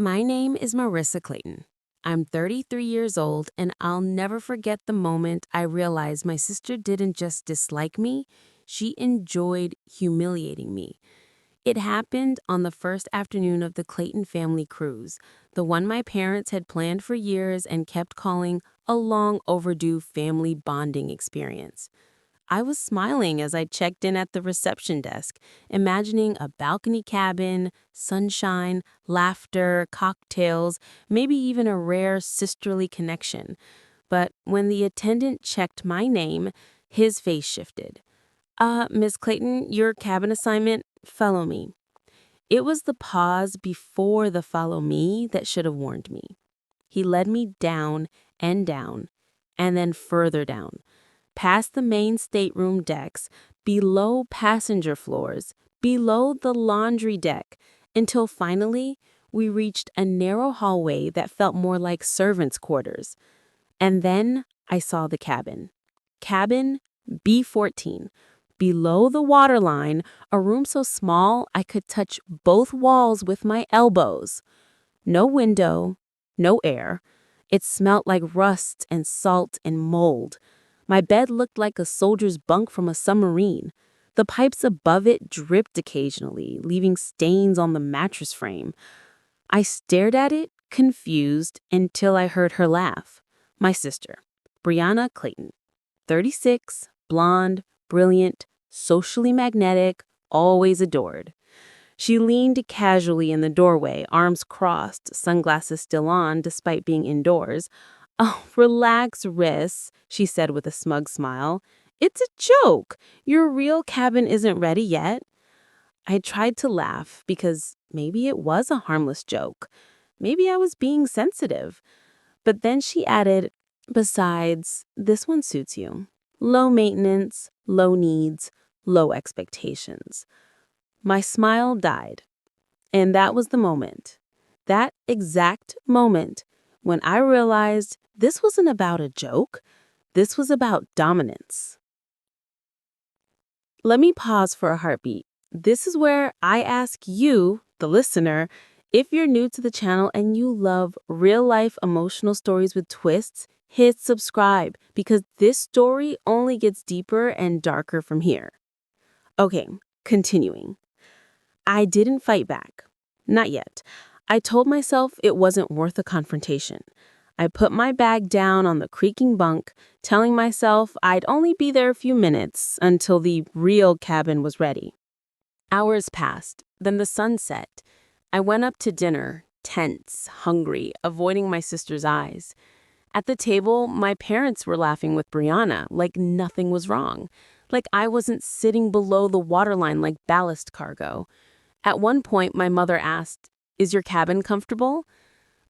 My name is Marissa Clayton. I'm 33 years old, and I'll never forget the moment I realized my sister didn't just dislike me, she enjoyed humiliating me. It happened on the first afternoon of the Clayton family cruise, the one my parents had planned for years and kept calling a long overdue family bonding experience. I was smiling as I checked in at the reception desk, imagining a balcony cabin, sunshine, laughter, cocktails, maybe even a rare sisterly connection. But when the attendant checked my name, his face shifted. Miss Clayton, your cabin assignment, follow me. It was the pause before the follow me that should have warned me. He led me down, and then further down past the main stateroom decks, below passenger floors, below the laundry deck, until finally we reached a narrow hallway that felt more like servants' quarters. And then I saw the cabin. Cabin B14. Below the waterline, a room so small I could touch both walls with my elbows. No window, no air. It smelt like rust and salt and mold. My bed looked like a soldier's bunk from a submarine. The pipes above it dripped occasionally, leaving stains on the mattress frame. I stared at it, confused, until I heard her laugh. My sister, Brianna Clayton, 36, blonde, brilliant, socially magnetic, always adored. She leaned casually in the doorway, arms crossed, sunglasses still on despite being indoors. "Oh, relax, Riss," she said with a smug smile. "It's a joke. Your real cabin isn't ready yet." I tried to laugh because maybe it was a harmless joke. Maybe I was being sensitive. But then she added, "Besides, this one suits you. Low maintenance, low needs, low expectations." My smile died. And that was the moment. That exact moment when I realized this wasn't about a joke. This was about dominance. Let me pause for a heartbeat. This is where I ask you, the listener, if you're new to the channel and you love real-life emotional stories with twists, hit subscribe because this story only gets deeper and darker from here. Okay, continuing. I didn't fight back. Not yet. I told myself it wasn't worth a confrontation. I put my bag down on the creaking bunk, telling myself I'd only be there a few minutes until the real cabin was ready. Hours passed, then the sun set. I went up to dinner, tense, hungry, avoiding my sister's eyes. At the table, my parents were laughing with Brianna like nothing was wrong, like I wasn't sitting below the waterline like ballast cargo. At one point, my mother asked, "Is your cabin comfortable?"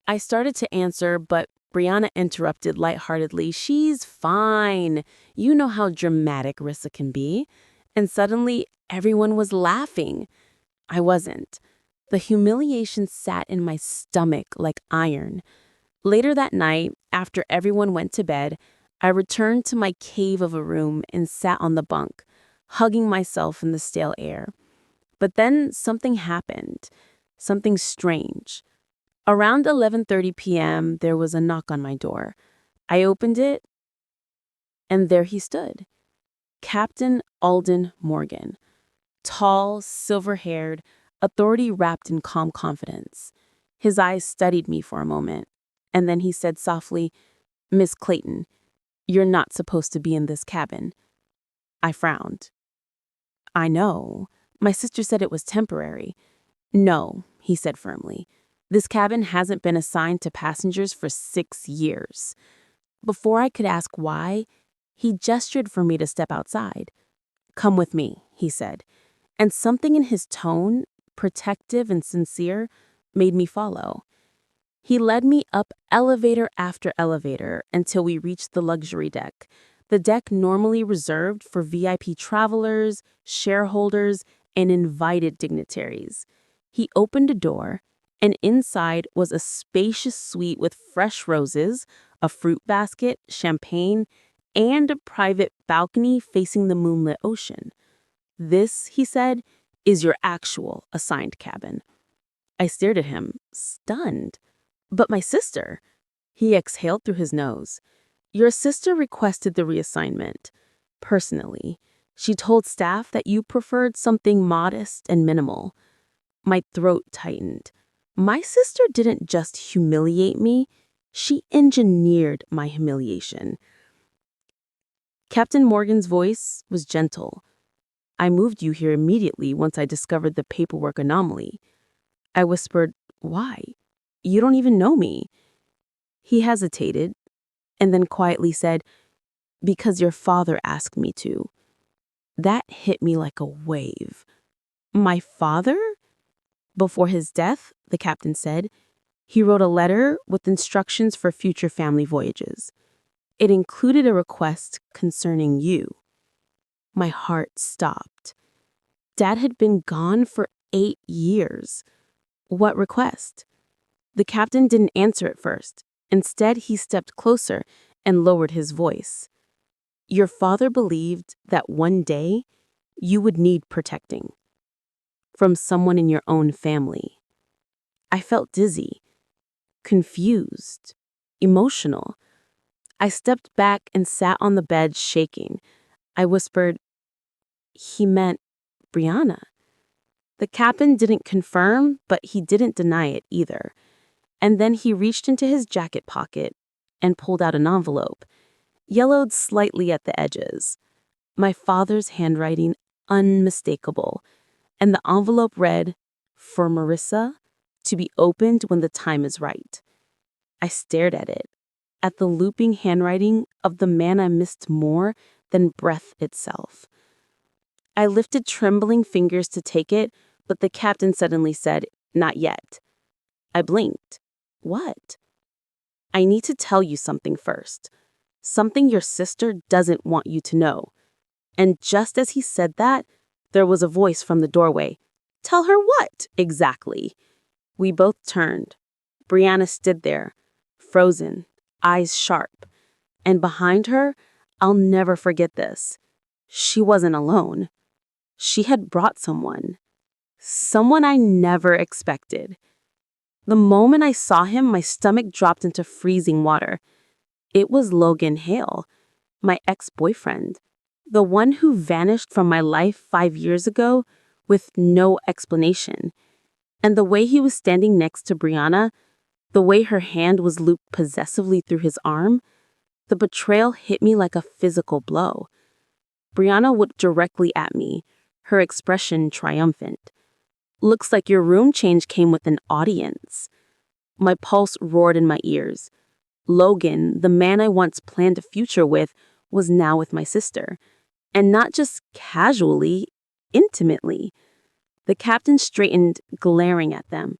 I started to answer, but Brianna interrupted lightheartedly, "She's fine. You know how dramatic Rissa can be." And suddenly, everyone was laughing. I wasn't. The humiliation sat in my stomach like iron. Later that night, after everyone went to bed, I returned to my cave of a room and sat on the bunk, hugging myself in the stale air. But then something happened, something strange. Around 11:30 p.m., there was a knock on my door. I opened it, and there he stood. Captain Alden Morgan. Tall, silver-haired, authority wrapped in calm confidence. His eyes studied me for a moment, and then he said softly, "Miss Clayton, you're not supposed to be in this cabin." I frowned. "I know. My sister said it was temporary." "No," he said firmly. "This cabin hasn't been assigned to passengers for 6 years." Before I could ask why, he gestured for me to step outside. "Come with me," he said. And something in his tone, protective and sincere, made me follow. He led me up elevator after elevator until we reached the luxury deck, the deck normally reserved for VIP travelers, shareholders, and invited dignitaries. He opened a door, and inside was a spacious suite with fresh roses, a fruit basket, champagne, and a private balcony facing the moonlit ocean. "This," he said, "is your actual assigned cabin." I stared at him, stunned. But my sister. He exhaled through his nose. Your sister requested the reassignment. Personally, she told staff that you preferred something modest and minimal. My throat tightened. My sister didn't just humiliate me, she engineered my humiliation. Captain Morgan's voice was gentle. I moved you here immediately once I discovered the paperwork anomaly. I whispered, why? You don't even know me. He hesitated and then quietly said, because your father asked me to. That hit me like a wave. My father? Before his death, the captain said, he wrote a letter with instructions for future family voyages. It included a request concerning you. My heart stopped. Dad had been gone for 8 years. What request? The captain didn't answer at first. Instead, he stepped closer and lowered his voice. Your father believed that one day you would need protecting from someone in your own family. I felt dizzy, confused, emotional. I stepped back and sat on the bed shaking. I whispered, he meant Brianna. The captain didn't confirm, but he didn't deny it either. And then he reached into his jacket pocket and pulled out an envelope, yellowed slightly at the edges. My father's handwriting unmistakable, and the envelope read, for Marissa, to be opened when the time is right. I stared at the looping handwriting of the man I missed more than breath itself. I lifted trembling fingers to take it, but the captain suddenly said, not yet. I blinked. What? I need to tell you something first. Something your sister doesn't want you to know. And just as he said that, there was a voice from the doorway. Tell her what, exactly? We both turned. Brianna stood there, frozen, eyes sharp. And behind her, I'll never forget this. She wasn't alone. She had brought someone. Someone I never expected. The moment I saw him, my stomach dropped into freezing water. It was Logan Hale, my ex-boyfriend, the one who vanished from my life 5 years ago with no explanation. And the way he was standing next to Brianna, the way her hand was looped possessively through his arm, the betrayal hit me like a physical blow. Brianna looked directly at me, her expression triumphant. Looks like your room change came with an audience. My pulse roared in my ears. Logan, the man I once planned a future with, was now with my sister. And not just casually, intimately. The captain straightened, glaring at them.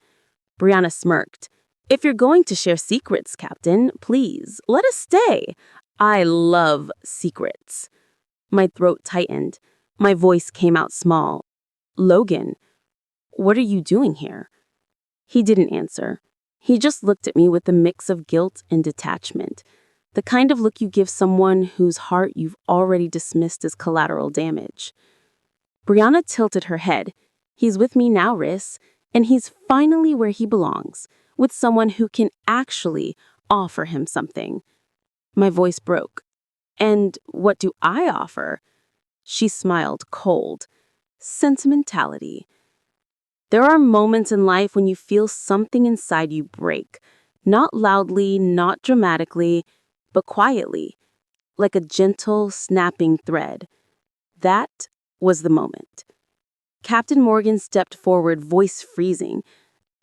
Brianna smirked. If you're going to share secrets, Captain, please, let us stay. I love secrets. My throat tightened. My voice came out small. Logan, what are you doing here? He didn't answer. He just looked at me with a mix of guilt and detachment, the kind of look you give someone whose heart you've already dismissed as collateral damage. Brianna tilted her head. He's with me now, Riss, and he's finally where he belongs, with someone who can actually offer him something. My voice broke. And what do I offer? She smiled, cold. Sentimentality. There are moments in life when you feel something inside you break. Not loudly, not dramatically, but quietly, like a gentle, snapping thread. That was the moment. Captain Morgan stepped forward, voice freezing.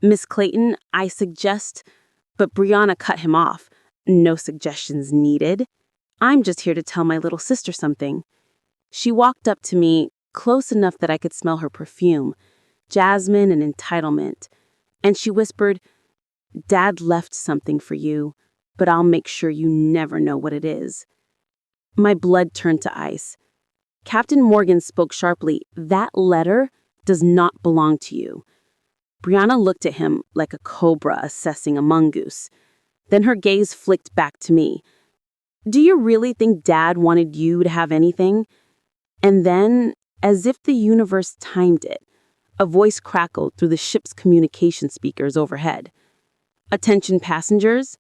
Miss Clayton, I suggest... But Brianna cut him off. No suggestions needed. I'm just here to tell my little sister something. She walked up to me, close enough that I could smell her perfume, jasmine and entitlement, and she whispered, Dad left something for you, but I'll make sure you never know what it is. My blood turned to ice. Captain Morgan spoke sharply, that letter does not belong to you. Brianna looked at him like a cobra assessing a mongoose. Then her gaze flicked back to me. Do you really think Dad wanted you to have anything? And then, as if the universe timed it, A voice crackled through the ship's communication speakers overhead. "Attention passengers.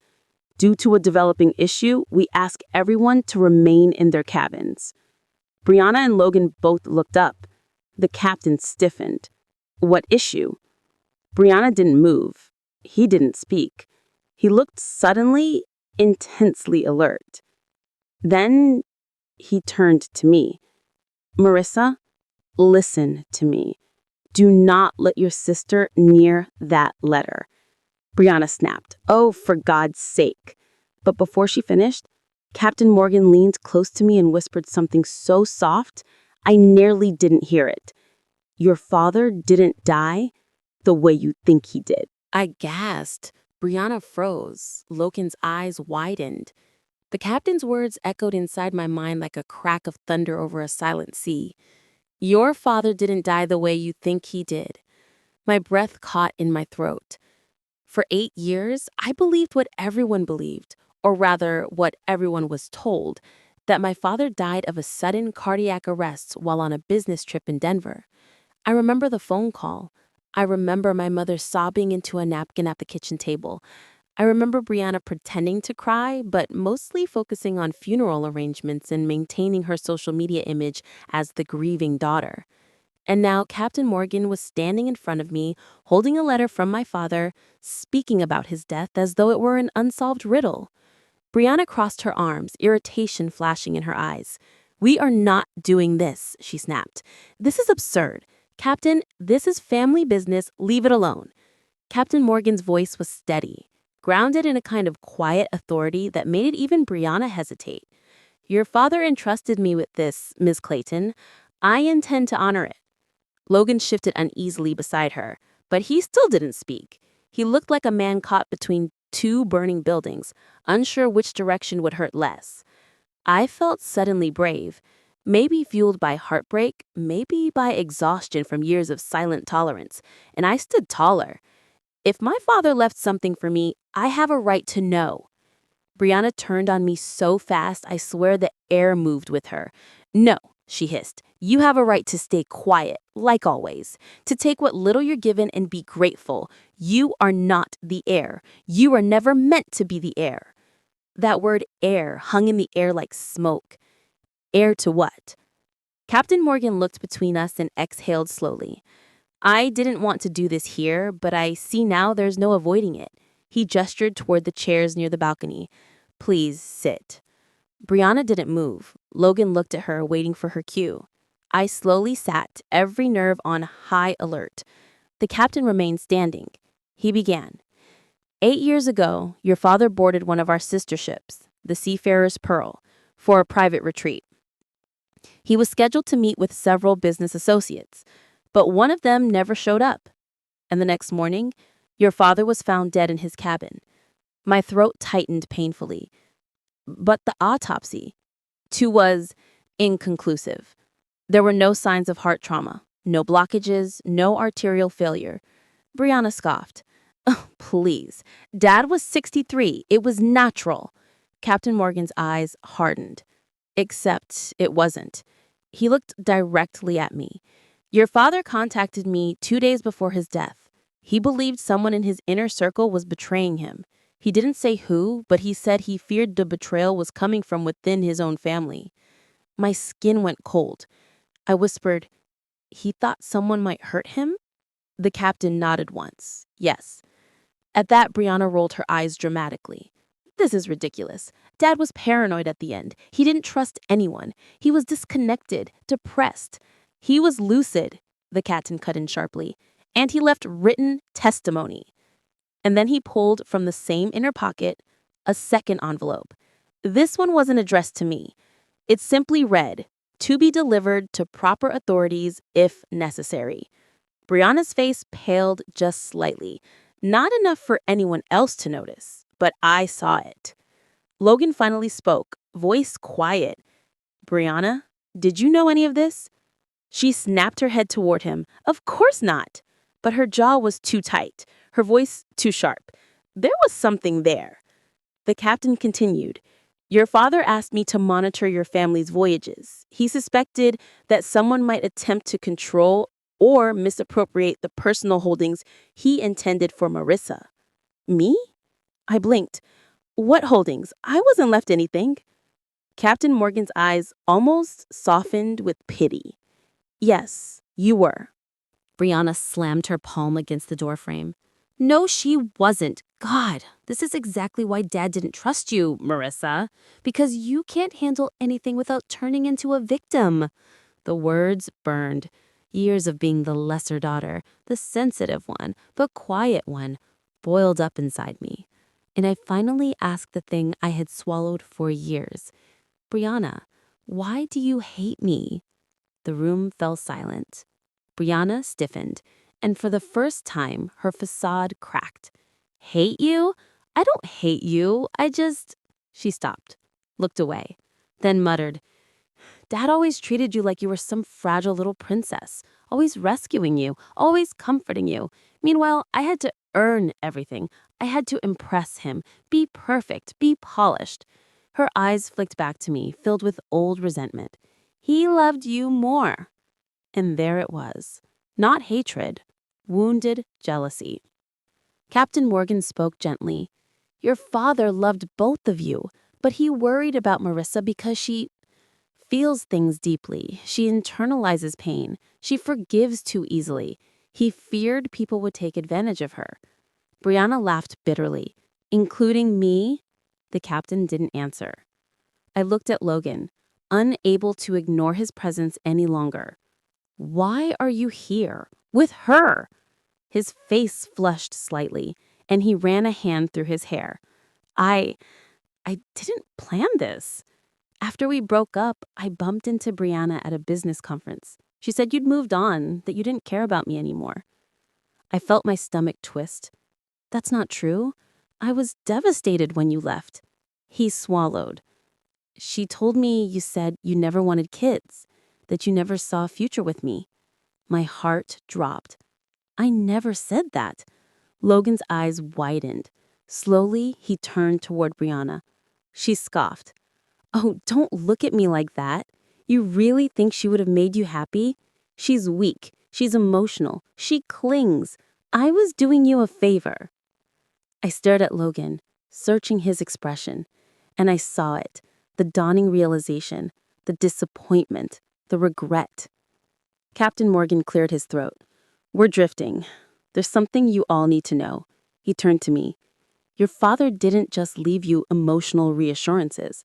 Due to a developing issue, we ask everyone to remain in their cabins." Brianna and Logan both looked up. The captain stiffened. "What issue?" Brianna didn't move. He didn't speak. He looked suddenly, intensely alert. Then he turned to me. "Marissa, listen to me. Do not let your sister near that letter." Brianna snapped. "Oh, for God's sake." But before she finished, Captain Morgan leaned close to me and whispered something so soft, I nearly didn't hear it. "Your father didn't die the way you think he did." I gasped. Brianna froze. Logan's eyes widened. The captain's words echoed inside my mind like a crack of thunder over a silent sea. "Your father didn't die the way you think he did." My breath caught in my throat. For 8 years, I believed what everyone believed, or rather, what everyone was told, that my father died of a sudden cardiac arrest while on a business trip in Denver. I remember the phone call. I remember my mother sobbing into a napkin at the kitchen table. I remember Brianna pretending to cry, but mostly focusing on funeral arrangements and maintaining her social media image as the grieving daughter. And now Captain Morgan was standing in front of me, holding a letter from my father, speaking about his death as though it were an unsolved riddle. Brianna crossed her arms, irritation flashing in her eyes. "We are not doing this," she snapped. "This is absurd. Captain, this is family business. Leave it alone." Captain Morgan's voice was steady, grounded in a kind of quiet authority that made even Brianna hesitate. "Your father entrusted me with this, Miss Clayton. I intend to honor it." Logan shifted uneasily beside her, but he still didn't speak. He looked like a man caught between two burning buildings, unsure which direction would hurt less. I felt suddenly brave, maybe fueled by heartbreak, maybe by exhaustion from years of silent tolerance, and I stood taller. If my father left something for me, I have a right to know. Brianna turned on me so fast, I swear the air moved with her. "No," she hissed. "You have a right to stay quiet, like always. To take what little you're given and be grateful. You are not the heir. You are never meant to be the heir." That word heir hung in the air like smoke. Heir to what? Captain Morgan looked between us and exhaled slowly. "I didn't want to do this here, but I see now there's no avoiding it." He gestured toward the chairs near the balcony. "Please sit." Brianna didn't move. Logan looked at her, waiting for her cue. I slowly sat, every nerve on high alert. The captain remained standing. He began. 8 years ago, your father boarded one of our sister ships, the Seafarer's Pearl, for a private retreat. He was scheduled to meet with several business associates, but one of them never showed up. And the next morning, your father was found dead in his cabin. My throat tightened painfully. But the autopsy, too, was inconclusive. There were no signs of heart trauma, no blockages, no arterial failure. Brianna scoffed. "Oh, please. Dad was 63. It was natural." Captain Morgan's eyes hardened. Except it wasn't. He looked directly at me. "Your father contacted me 2 days before his death. He believed someone in his inner circle was betraying him. He didn't say who, but he said he feared the betrayal was coming from within his own family." My skin went cold. I whispered, "He thought someone might hurt him?" The captain nodded once. "Yes." At that, Brianna rolled her eyes dramatically. "This is ridiculous. Dad was paranoid at the end. He didn't trust anyone. He was disconnected, depressed. He was lucid," the captain cut in sharply, "and he left written testimony." And then he pulled from the same inner pocket a second envelope. This one wasn't addressed to me. It simply read, "To be delivered to proper authorities if necessary." Brianna's face paled just slightly. Not enough for anyone else to notice, but I saw it. Logan finally spoke, voice quiet. "Brianna, did you know any of this?" She snapped her head toward him. "Of course not." But her jaw was too tight, her voice too sharp. There was something there. The captain continued. "Your father asked me to monitor your family's voyages. He suspected that someone might attempt to control or misappropriate the personal holdings he intended for Marissa. Me? I blinked. What holdings? I wasn't left anything. Captain Morgan's eyes almost softened with pity. Yes, you were. Brianna slammed her palm against the doorframe. No, she wasn't. God, this is exactly why Dad didn't trust you, Marissa. Because you can't handle anything without turning into a victim. The words burned. Years of being the lesser daughter, the sensitive one, the quiet one, boiled up inside me. And I finally asked the thing I had swallowed for years. Brianna, why do you hate me? The room fell silent. Brianna stiffened, and for the first time, her facade cracked. Hate you? I don't hate you. She stopped, looked away, then muttered, Dad always treated you like you were some fragile little princess, always rescuing you, always comforting you. Meanwhile, I had to earn everything. I had to impress him, be perfect, be polished. Her eyes flicked back to me, filled with old resentment. He loved you more. And there it was. Not hatred, wounded jealousy. Captain Morgan spoke gently. Your father loved both of you, but he worried about Marissa because she feels things deeply. She internalizes pain. She forgives too easily. He feared people would take advantage of her. Brianna laughed bitterly. Including me? The captain didn't answer. I looked at Logan, unable to ignore his presence any longer. Why are you here? With her? His face flushed slightly, and he ran a hand through his hair. I didn't plan this. After we broke up, I bumped into Brianna at a business conference. She said you'd moved on, that you didn't care about me anymore. I felt my stomach twist. That's not true. I was devastated when you left. He swallowed. She told me you said you never wanted kids, that you never saw a future with me. My heart dropped. I never said that. Logan's eyes widened. Slowly, he turned toward Brianna. She scoffed. Oh, don't look at me like that. You really think she would have made you happy? She's weak. She's emotional. She clings. I was doing you a favor. I stared at Logan, searching his expression, and I saw it, the dawning realization, the disappointment, the regret. Captain Morgan cleared his throat. We're drifting. There's something you all need to know. He turned to me. Your father didn't just leave you emotional reassurances.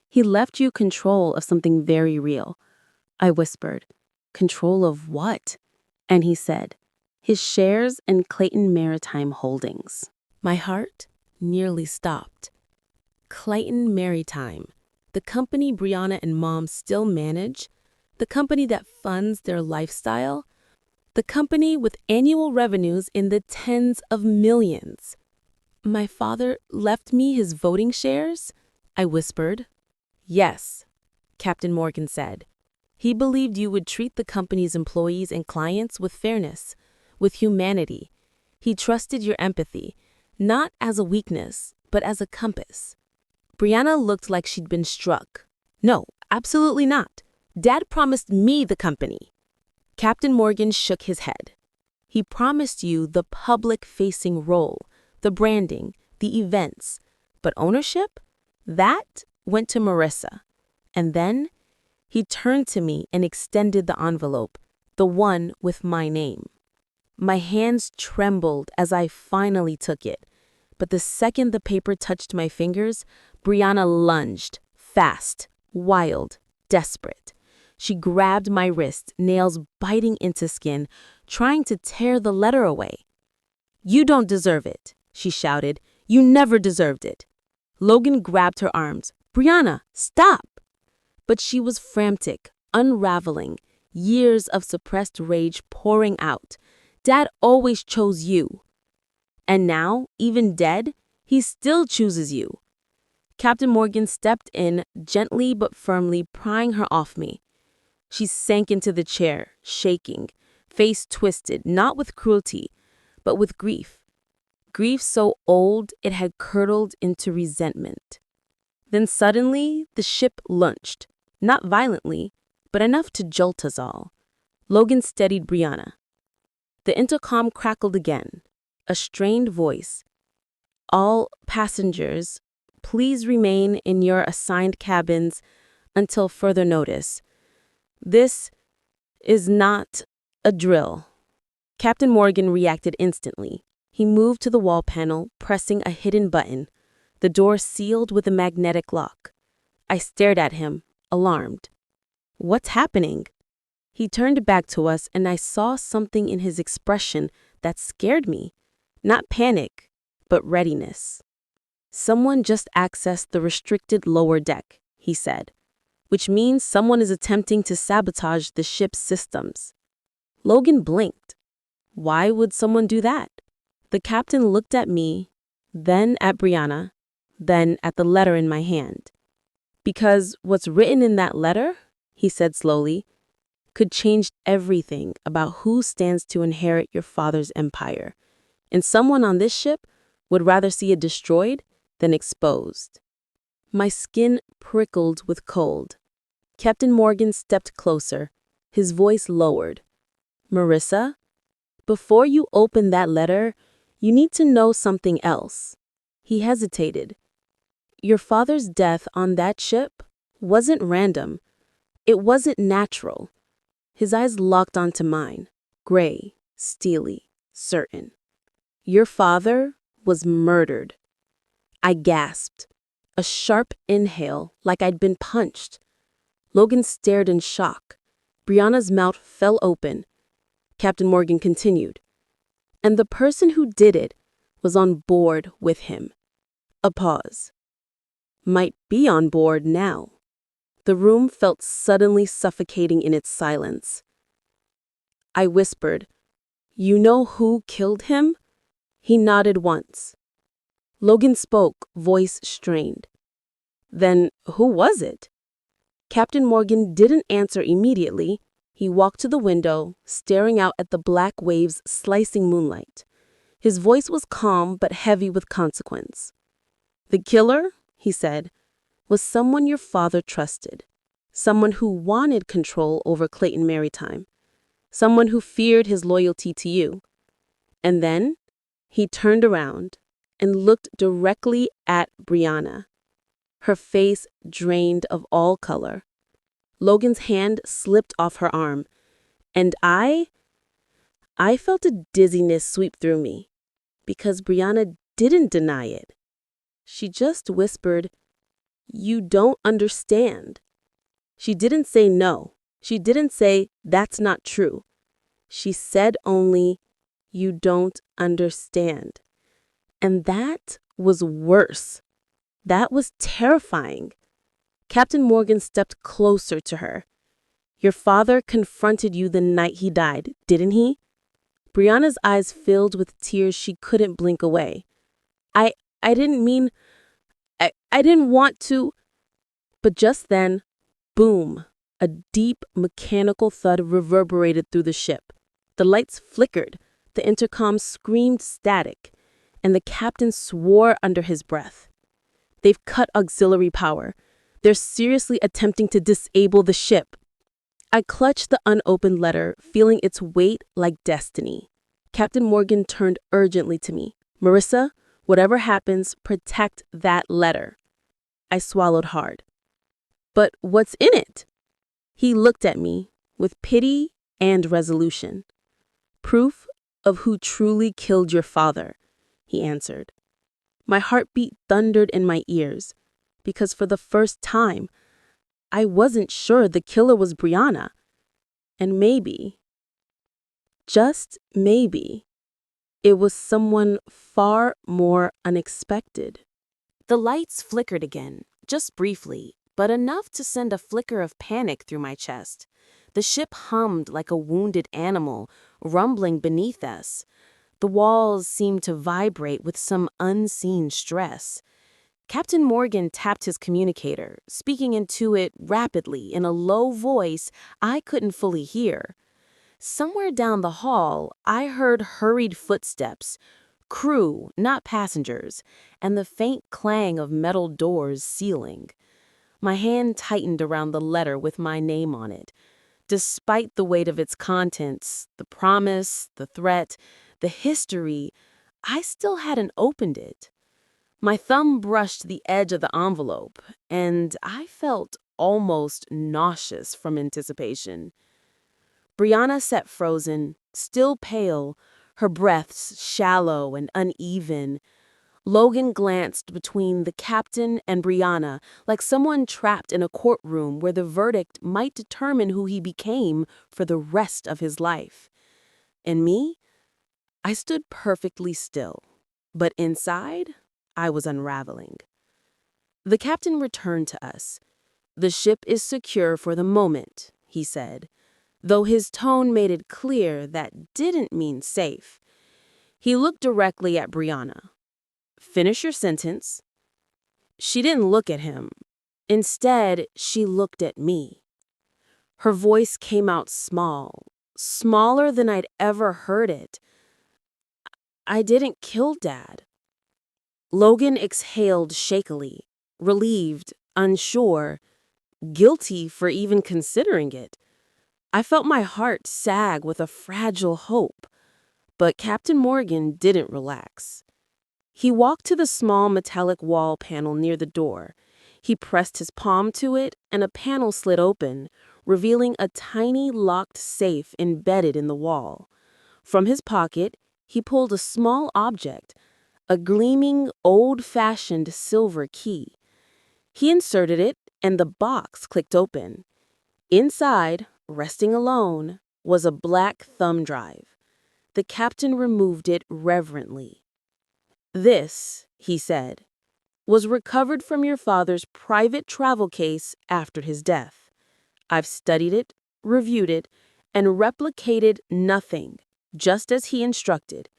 He left you control of something very real. I whispered, control of what? And he said, his shares in Clayton Maritime Holdings. My heart nearly stopped. Clayton Maritime, the company Brianna and Mom still manage, the company that funds their lifestyle, the company with annual revenues in the tens of millions. My father left me his voting shares? I whispered. Yes, Captain Morgan said. He believed you would treat the company's employees and clients with fairness, with humanity. He trusted your empathy, not as a weakness, but as a compass. Brianna looked like she'd been struck. No, absolutely not. Dad promised me the company. Captain Morgan shook his head. He promised you the public-facing role, the branding, the events. But ownership? That went to Marissa. And then he turned to me and extended the envelope, the one with my name. My hands trembled as I finally took it. But the second the paper touched my fingers, Brianna lunged, fast, wild, desperate. She grabbed my wrist, nails biting into skin, trying to tear the letter away. You don't deserve it, she shouted. You never deserved it. Logan grabbed her arms. Brianna, stop! But she was frantic, unraveling, years of suppressed rage pouring out. Dad always chose you. And now, even dead, he still chooses you. Captain Morgan stepped in, gently but firmly prying her off me. She sank into the chair, shaking, face twisted, not with cruelty, but with grief. Grief so old it had curdled into resentment. Then suddenly, the ship launched, not violently, but enough to jolt us all. Logan steadied Brianna. The intercom crackled again. A strained voice. All passengers, please remain in your assigned cabins until further notice. This is not a drill. Captain Morgan reacted instantly. He moved to the wall panel, pressing a hidden button. The door sealed with a magnetic lock. I stared at him, alarmed. What's happening? He turned back to us, and I saw something in his expression that scared me. Not panic, but readiness. Someone just accessed the restricted lower deck, he said, which means someone is attempting to sabotage the ship's systems. Logan blinked. Why would someone do that? The captain looked at me, then at Brianna, then at the letter in my hand. Because what's written in that letter, he said slowly, could change everything about who stands to inherit your father's empire. And someone on this ship would rather see it destroyed than exposed. My skin prickled with cold. Captain Morgan stepped closer, his voice lowered. Marissa, before you open that letter, you need to know something else. He hesitated. Your father's death on that ship wasn't random. It wasn't natural. His eyes locked onto mine, gray, steely, certain. Your father was murdered. I gasped. A sharp inhale, like I'd been punched. Logan stared in shock. Brianna's mouth fell open. Captain Morgan continued. And the person who did it was on board with him. A pause. Might be on board now. The room felt suddenly suffocating in its silence. I whispered, You know who killed him? He nodded once. Logan spoke, voice strained. Then who was it? Captain Morgan didn't answer immediately. He walked to the window, staring out at the black waves slicing moonlight. His voice was calm but heavy with consequence. The killer, he said, was someone your father trusted. Someone who wanted control over Clayton Maritime. Someone who feared his loyalty to you. And then he turned around and looked directly at Brianna. Her face drained of all color. Logan's hand slipped off her arm, and I felt a dizziness sweep through me, because Brianna didn't deny it. She just whispered, You don't understand. She didn't say no. She didn't say, That's not true. She said only, You don't understand. And that was worse. That was terrifying. Captain Morgan stepped closer to her. Your father confronted you the night he died, didn't he? Brianna's eyes filled with tears she couldn't blink away. I didn't mean... I didn't want to... But just then, boom, a deep mechanical thud reverberated through the ship. The lights flickered, the intercom screamed static, and the captain swore under his breath. They've cut auxiliary power. They're seriously attempting to disable the ship. I clutched the unopened letter, feeling its weight like destiny. Captain Morgan turned urgently to me. Marissa, whatever happens, protect that letter. I swallowed hard. But what's in it? He looked at me with pity and resolution. Proof of who truly killed your father, he answered. My heartbeat thundered in my ears, because for the first time, I wasn't sure the killer was Brianna. And maybe, just maybe, it was someone far more unexpected. The lights flickered again, just briefly, but enough to send a flicker of panic through my chest. The ship hummed like a wounded animal, rumbling beneath us. The walls seemed to vibrate with some unseen stress. Captain Morgan tapped his communicator, speaking into it rapidly in a low voice I couldn't fully hear. Somewhere down the hall, I heard hurried footsteps, crew, not passengers, and the faint clang of metal doors sealing. My hand tightened around the letter with my name on it. Despite the weight of its contents, the promise, the threat, the history, I still hadn't opened it. My thumb brushed the edge of the envelope, and I felt almost nauseous from anticipation. Brianna sat frozen, still pale, her breaths shallow and uneven. Logan glanced between the captain and Brianna like someone trapped in a courtroom where the verdict might determine who he became for the rest of his life. And me? I stood perfectly still, but inside, I was unraveling. The captain returned to us. "The ship is secure for the moment," he said, though his tone made it clear that didn't mean safe. He looked directly at Brianna. "Finish your sentence." She didn't look at him. Instead, she looked at me. Her voice came out small, smaller than I'd ever heard it. "I didn't kill Dad." Logan exhaled shakily, relieved, unsure, guilty for even considering it. I felt my heart sag with a fragile hope. But Captain Morgan didn't relax. He walked to the small metallic wall panel near the door. He pressed his palm to it, and a panel slid open, revealing a tiny locked safe embedded in the wall. From his pocket, he pulled a small object, a gleaming, old-fashioned silver key. He inserted it, and the box clicked open. Inside, resting alone, was a black thumb drive. The captain removed it reverently. "This," he said, "was recovered from your father's private travel case after his death. I've studied it, reviewed it, and replicated nothing, just as he instructed.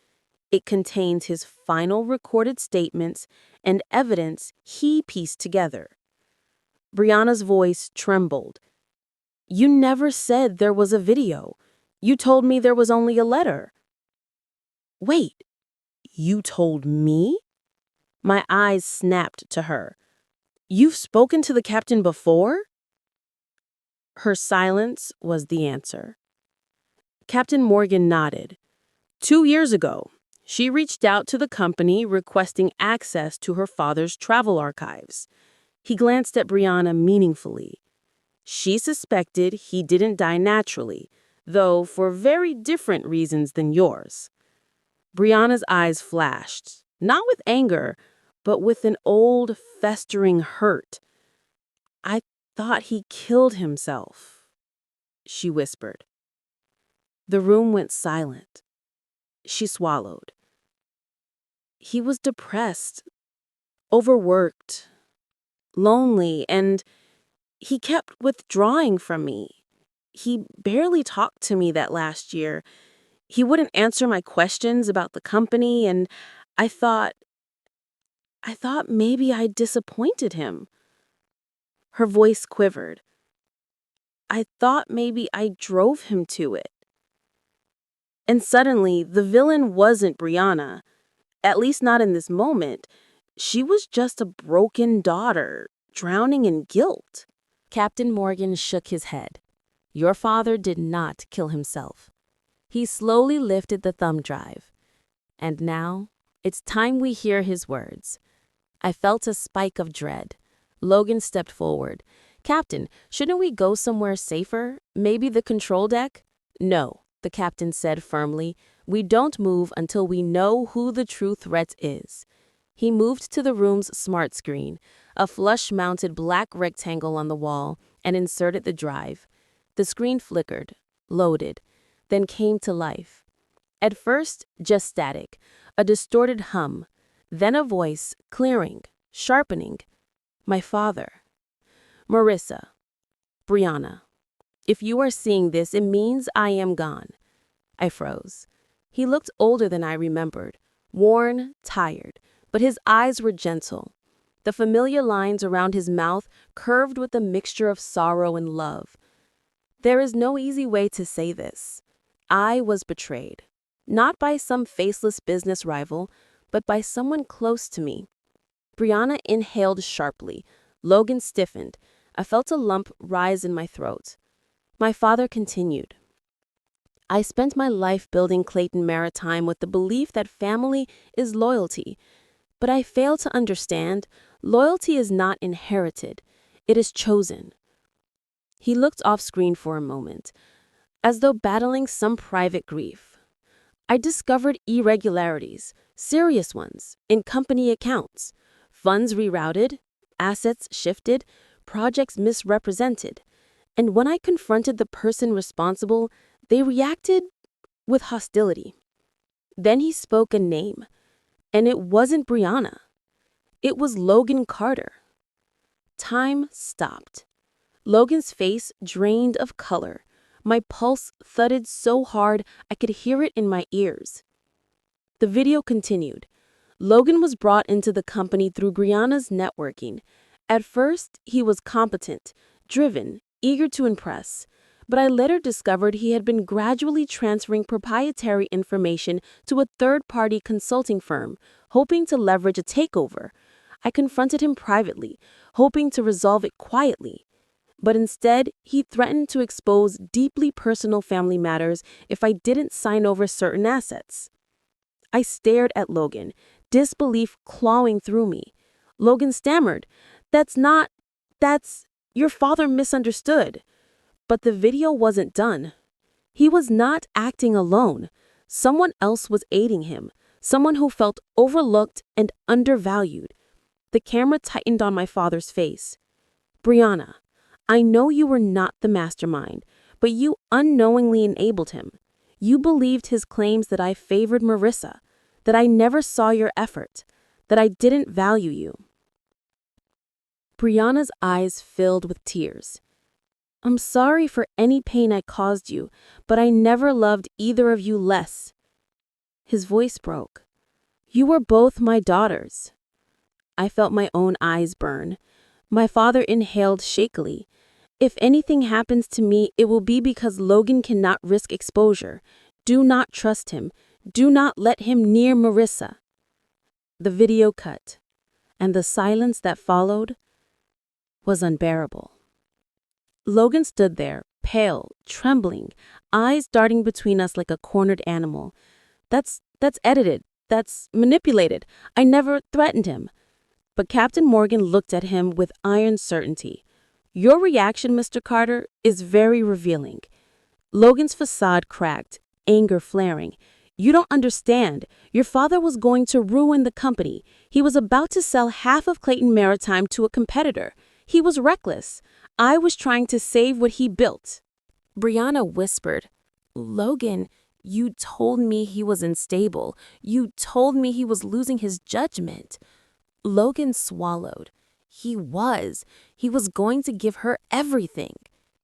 It contains his final recorded statements and evidence he pieced together." Brianna's voice trembled. "You never said there was a video. You told me there was only a letter." "Wait, you told me?" My eyes snapped to her. "You've spoken to the captain before?" Her silence was the answer. Captain Morgan nodded. 2 years ago, she reached out to the company requesting access to her father's travel archives. He glanced at Brianna meaningfully. She suspected he didn't die naturally, though for very different reasons than yours. Brianna's eyes flashed, not with anger, but with an old, festering hurt. "I thought he killed himself," she whispered. The room went silent. She swallowed. "He was depressed, overworked, lonely, and he kept withdrawing from me. He barely talked to me that last year. He wouldn't answer my questions about the company, and I thought maybe I disappointed him." Her voice quivered. "I thought maybe I drove him to it." And suddenly, the villain wasn't Brianna, at least not in this moment. She was just a broken daughter, drowning in guilt. Captain Morgan shook his head. "Your father did not kill himself." He slowly lifted the thumb drive. "And now, it's time we hear his words." I felt a spike of dread. Logan stepped forward. "Captain, shouldn't we go somewhere safer? Maybe the control deck?" "No," the captain said firmly. "We don't move until we know who the true threat is." He moved to the room's smart screen, a flush-mounted black rectangle on the wall, and inserted the drive. The screen flickered, loaded, then came to life. At first, just static, a distorted hum, then a voice, clearing, sharpening. "My father. Marissa. Brianna. If you are seeing this, it means I am gone." I froze. He looked older than I remembered, worn, tired, but his eyes were gentle. The familiar lines around his mouth curved with a mixture of sorrow and love. There is no easy way to say this. I was betrayed, not by some faceless business rival, but by someone close to me. Brianna inhaled sharply. Logan stiffened. I felt a lump rise in my throat. My father continued. I spent my life building Clayton Maritime with the belief that family is loyalty, but I failed to understand loyalty is not inherited, it is chosen. He looked off screen for a moment, as though battling some private grief. I discovered irregularities, serious ones, in company accounts. Funds rerouted, assets shifted, projects misrepresented. And when I confronted the person responsible, they reacted with hostility. Then he spoke a name, and it wasn't Brianna. It was Logan Carter. Time stopped. Logan's face drained of color. My pulse thudded so hard I could hear it in my ears. The video continued. Logan was brought into the company through Brianna's networking. At first, he was competent, driven, eager to impress. But I later discovered he had been gradually transferring proprietary information to a third-party consulting firm, hoping to leverage a takeover. I confronted him privately, hoping to resolve it quietly. But instead, he threatened to expose deeply personal family matters if I didn't sign over certain assets. I stared at Logan, disbelief clawing through me. Logan stammered, That's, your father misunderstood. But the video wasn't done. He was not acting alone. Someone else was aiding him, someone who felt overlooked and undervalued. The camera tightened on my father's face. Brianna, I know you were not the mastermind, but you unknowingly enabled him. You believed his claims that I favored Marissa, that I never saw your effort, that I didn't value you. Brianna's eyes filled with tears. I'm sorry for any pain I caused you, but I never loved either of you less. His voice broke. You were both my daughters. I felt my own eyes burn. My father inhaled shakily. If anything happens to me, it will be because Logan cannot risk exposure. Do not trust him. Do not let him near Marissa. The video cut, and the silence that followed was unbearable. Logan stood there, pale, trembling, eyes darting between us like a cornered animal. That's edited. That's manipulated. I never threatened him. But Captain Morgan looked at him with iron certainty. Your reaction, Mr. Carter, is very revealing. Logan's facade cracked, anger flaring. You don't understand. Your father was going to ruin the company. He was about to sell half of Clayton Maritime to a competitor. He was reckless. I was trying to save what he built. Brianna whispered, Logan, you told me he was unstable. You told me he was losing his judgment. Logan swallowed. He was. He was going to give her everything.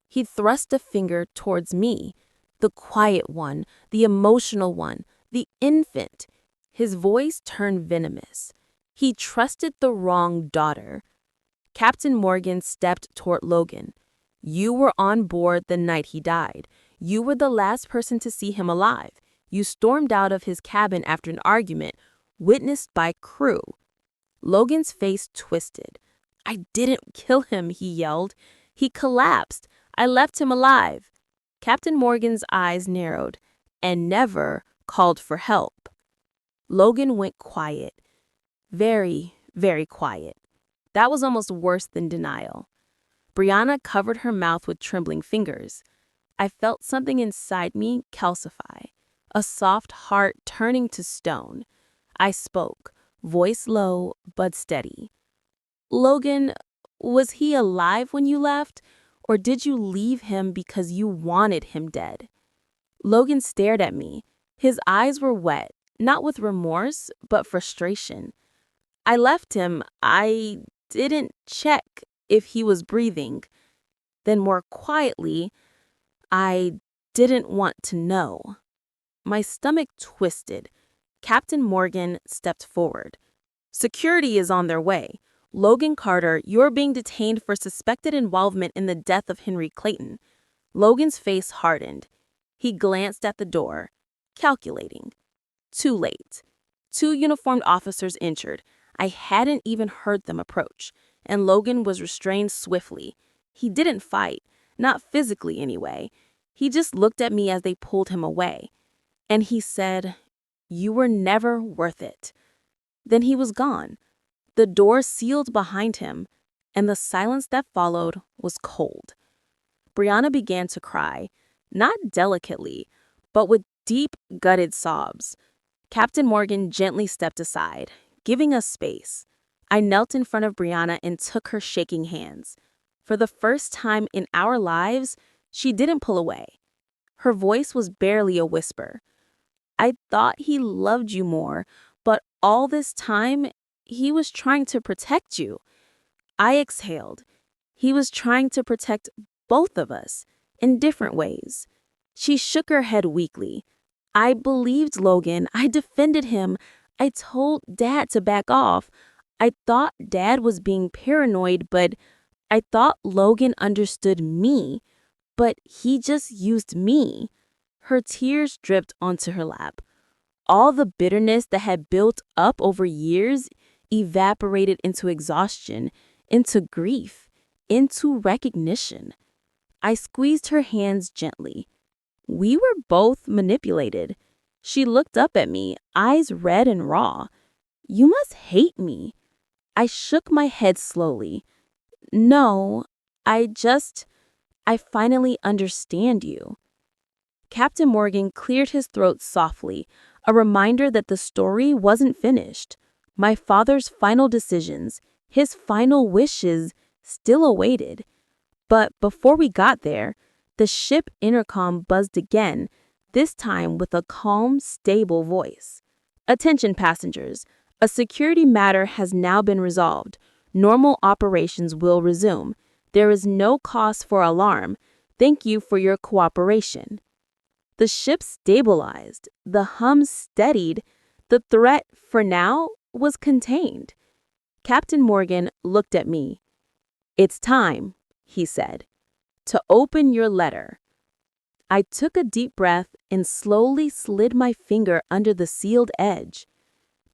He thrust a finger towards me, the quiet one, the emotional one, the infant. His voice turned venomous. He trusted the wrong daughter. Captain Morgan stepped toward Logan. You were on board the night he died. You were the last person to see him alive. You stormed out of his cabin after an argument, witnessed by crew. Logan's face twisted. I didn't kill him, he yelled. He collapsed. I left him alive. Captain Morgan's eyes narrowed and never called for help. Logan went quiet. Very, very quiet. That was almost worse than denial. Brianna covered her mouth with trembling fingers. I felt something inside me calcify, a soft heart turning to stone. I spoke, voice low but steady. Logan, was he alive when you left, or did you leave him because you wanted him dead? Logan stared at me. His eyes were wet, not with remorse, but frustration. I left him. I didn't check if he was breathing. Then more quietly, I didn't want to know. My stomach twisted. Captain Morgan stepped forward. Security is on their way. Logan Carter, you're being detained for suspected involvement in the death of Henry Clayton. Logan's face hardened. He glanced at the door, calculating. Too late. 2 uniformed officers injured. I hadn't even heard them approach, and Logan was restrained swiftly. He didn't fight, not physically anyway. He just looked at me as they pulled him away. And he said, "You were never worth it." Then he was gone. The door sealed behind him, and the silence that followed was cold. Brianna began to cry, not delicately, but with deep, gutted sobs. Captain Morgan gently stepped aside, giving us space. I knelt in front of Brianna and took her shaking hands. For the first time in our lives, she didn't pull away. Her voice was barely a whisper. "I thought he loved you more, but all this time, he was trying to protect you." I exhaled. He was trying to protect both of us in different ways. She shook her head weakly. "I believed Logan. I defended him. I told Dad to back off. I thought Dad was being paranoid, but I thought Logan understood me. But he just used me." Her tears dripped onto her lap. All the bitterness that had built up over years evaporated into exhaustion, into grief, into recognition. I squeezed her hands gently. We were both manipulated. She looked up at me, eyes red and raw. "You must hate me." I shook my head slowly. "No, I finally understand you." Captain Morgan cleared his throat softly, a reminder that the story wasn't finished. My father's final decisions, his final wishes, still awaited. But before we got there, the ship intercom buzzed again, this time with a calm, stable voice. "Attention passengers, a security matter has now been resolved. Normal operations will resume. There is no cause for alarm. Thank you for your cooperation." The ship stabilized, the hum steadied, the threat, for now, was contained. Captain Morgan looked at me. "It's time," he said, "to open your letter." I took a deep breath and slowly slid my finger under the sealed edge.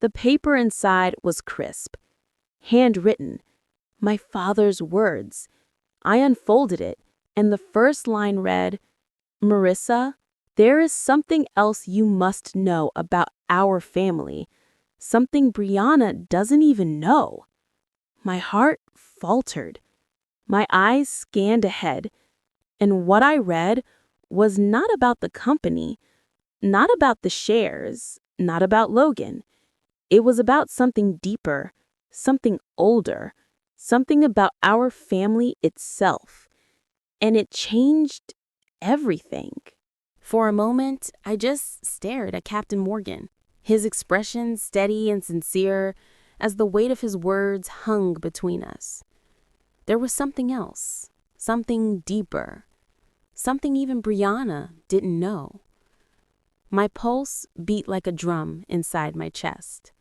The paper inside was crisp, handwritten, my father's words. I unfolded it, and the first line read, "Marissa, there is something else you must know about our family, something Brianna doesn't even know." My heart faltered. My eyes scanned ahead, and what I read was not about the company, not about the shares, not about Logan. It was about something deeper, something older, something about our family itself. And it changed everything. For a moment, I just stared at Captain Morgan, his expression steady and sincere as the weight of his words hung between us. There was something else, something deeper, something even Brianna didn't know. My pulse beat like a drum inside my chest.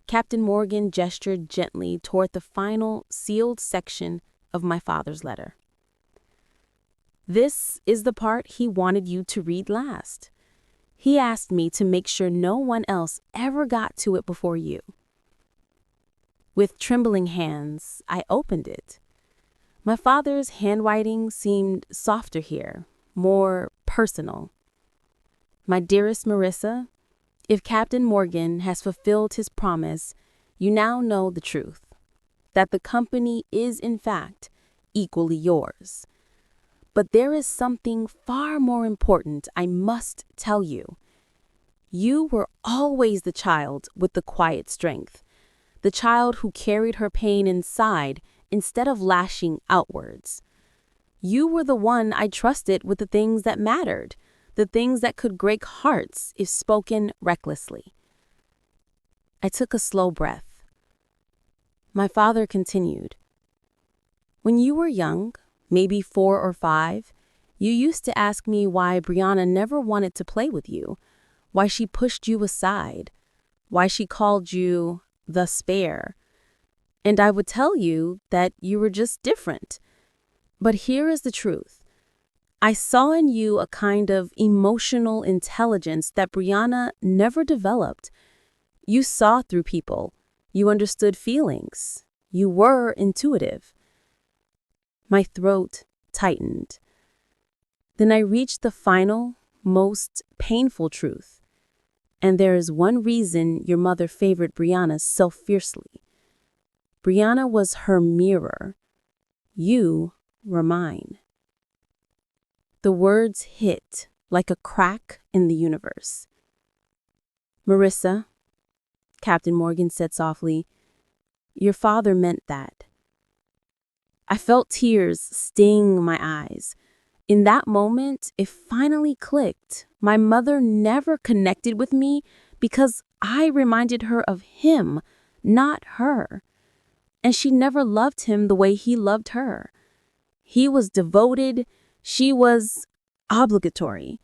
Captain Morgan gestured gently toward the final, sealed section of my father's letter. "This is the part he wanted you to read last. He asked me to make sure no one else ever got to it before you." With trembling hands, I opened it. My father's handwriting seemed softer here, more personal. "My dearest Marissa, if Captain Morgan has fulfilled his promise, you now know the truth, that the company is in fact equally yours. But there is something far more important I must tell you. You were always the child with the quiet strength, the child who carried her pain inside instead of lashing outwards. You were the one I trusted with the things that mattered, the things that could break hearts if spoken recklessly." I took a slow breath. My father continued, "When you were young, maybe 4 or 5, you used to ask me why Brianna never wanted to play with you, why she pushed you aside, why she called you the spare. And I would tell you that you were just different. But here is the truth. I saw in you a kind of emotional intelligence that Brianna never developed. You saw through people. You understood feelings. You were intuitive." My throat tightened. Then I reached the final, most painful truth. And there is one reason your mother favored Brianna so fiercely. Brianna was her mirror. You were mine. The words hit like a crack in the universe. Marissa, Captain Morgan said softly, your father meant that. I felt tears sting my eyes. In that moment, it finally clicked. My mother never connected with me because I reminded her of him, not her. And she never loved him the way he loved her. He was devoted, she was obligatory.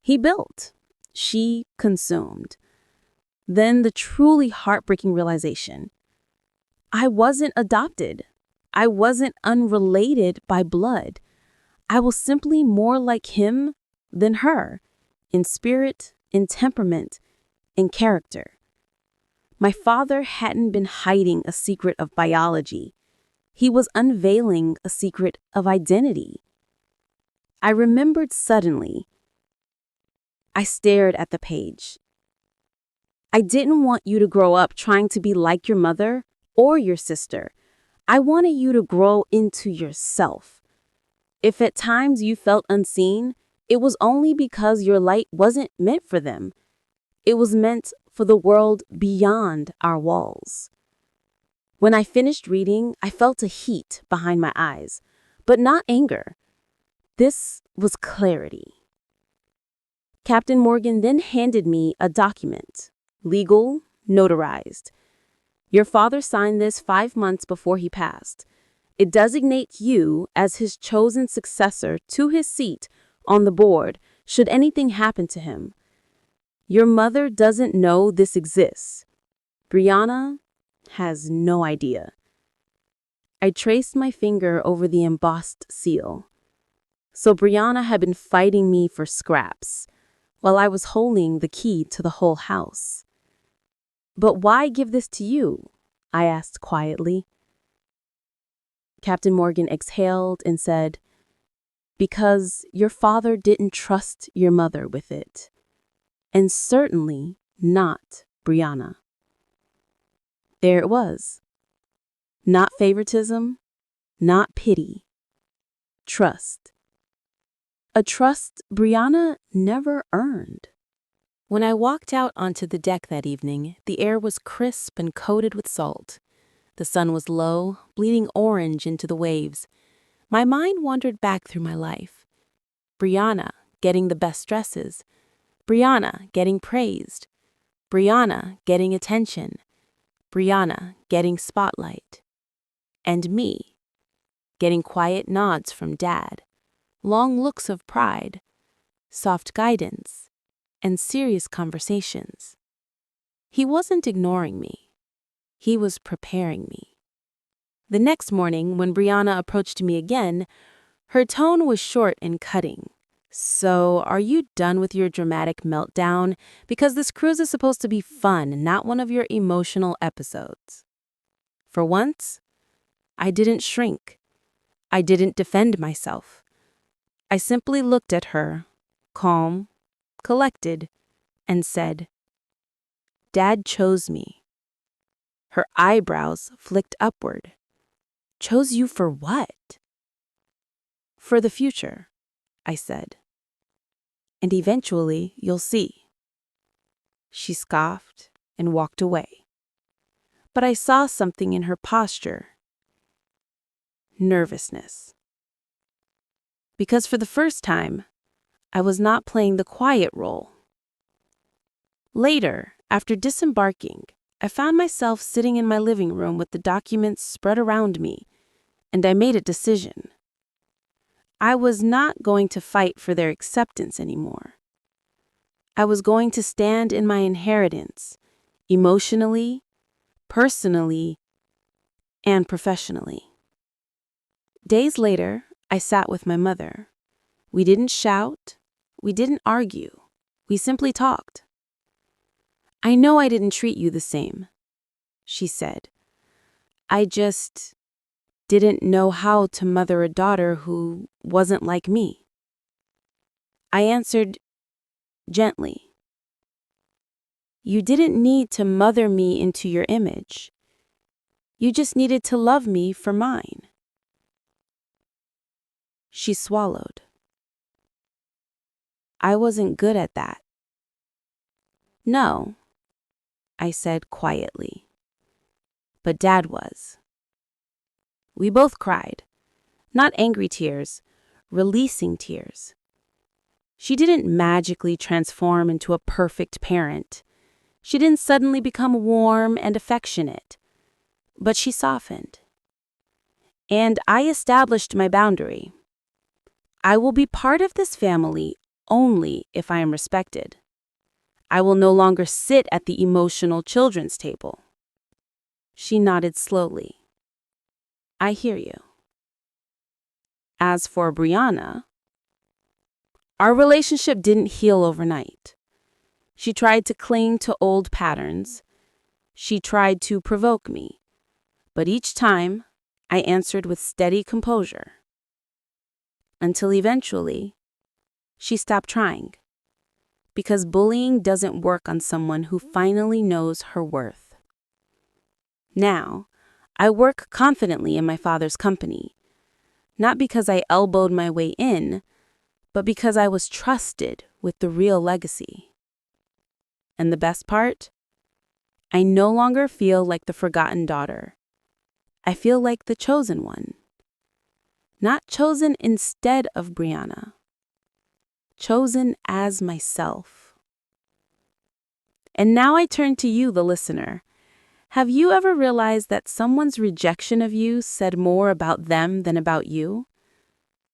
He built, she consumed. Then the truly heartbreaking realization. I wasn't adopted. I wasn't unrelated by blood. I was simply more like him than her, in spirit, in temperament, in character. My father hadn't been hiding a secret of biology. He was unveiling a secret of identity. I remembered suddenly. I stared at the page. I didn't want you to grow up trying to be like your mother or your sister. I wanted you to grow into yourself. If at times you felt unseen, it was only because your light wasn't meant for them. It was meant for the world beyond our walls. When I finished reading, I felt a heat behind my eyes, but not anger. This was clarity. Captain Morgan then handed me a document, legal, notarized. Your father signed this 5 months before he passed. It designates you as his chosen successor to his seat on the board should anything happen to him. Your mother doesn't know this exists. Brianna has no idea. I traced my finger over the embossed seal. So Brianna had been fighting me for scraps, while I was holding the key to the whole house. But why give this to you? I asked quietly. Captain Morgan exhaled and said, because your father didn't trust your mother with it. And certainly not Brianna. There it was. Not favoritism, not pity. Trust. A trust Brianna never earned. When I walked out onto the deck that evening, the air was crisp and coated with salt. The sun was low, bleeding orange into the waves. My mind wandered back through my life. Brianna getting the best dresses. Brianna getting praised. Brianna getting attention. Brianna getting spotlight. And me getting quiet nods from Dad, long looks of pride, soft guidance, and serious conversations. He wasn't ignoring me. He was preparing me. The next morning, when Brianna approached me again, her tone was short and cutting. So, are you done with your dramatic meltdown? Because this cruise is supposed to be fun, not one of your emotional episodes. For once, I didn't shrink. I didn't defend myself. I simply looked at her, calm, collected, and said, Dad chose me. Her eyebrows flicked upward. Chose you for what? For the future, I said. And eventually you'll see. She scoffed and walked away. But I saw something in her posture. Nervousness. Because for the first time, I was not playing the quiet role. Later, after disembarking, I found myself sitting in my living room with the documents spread around me, and I made a decision. I was not going to fight for their acceptance anymore. I was going to stand in my inheritance, emotionally, personally, and professionally. Days later, I sat with my mother. We didn't shout, we didn't argue, we simply talked. I know I didn't treat you the same, she said. I just didn't know how to mother a daughter who wasn't like me. I answered gently, "You didn't need to mother me into your image. You just needed to love me for mine." She swallowed. "I wasn't good at that." "No," I said quietly, "but Dad was." We both cried. Not angry tears, releasing tears. She didn't magically transform into a perfect parent. She didn't suddenly become warm and affectionate. But she softened. And I established my boundary. I will be part of this family only if I am respected. I will no longer sit at the emotional children's table. She nodded slowly. "I hear you." As for Brianna, our relationship didn't heal overnight. She tried to cling to old patterns. She tried to provoke me. But each time, I answered with steady composure. Until eventually, she stopped trying. Because bullying doesn't work on someone who finally knows her worth. Now, I work confidently in my father's company. Not because I elbowed my way in, but because I was trusted with the real legacy. And the best part? I no longer feel like the forgotten daughter. I feel like the chosen one. Not chosen instead of Brianna. Chosen as myself. And now I turn to you, the listener. Have you ever realized that someone's rejection of you said more about them than about you?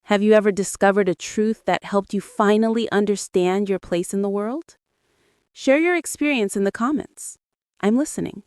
Have you ever discovered a truth that helped you finally understand your place in the world? Share your experience in the comments. I'm listening.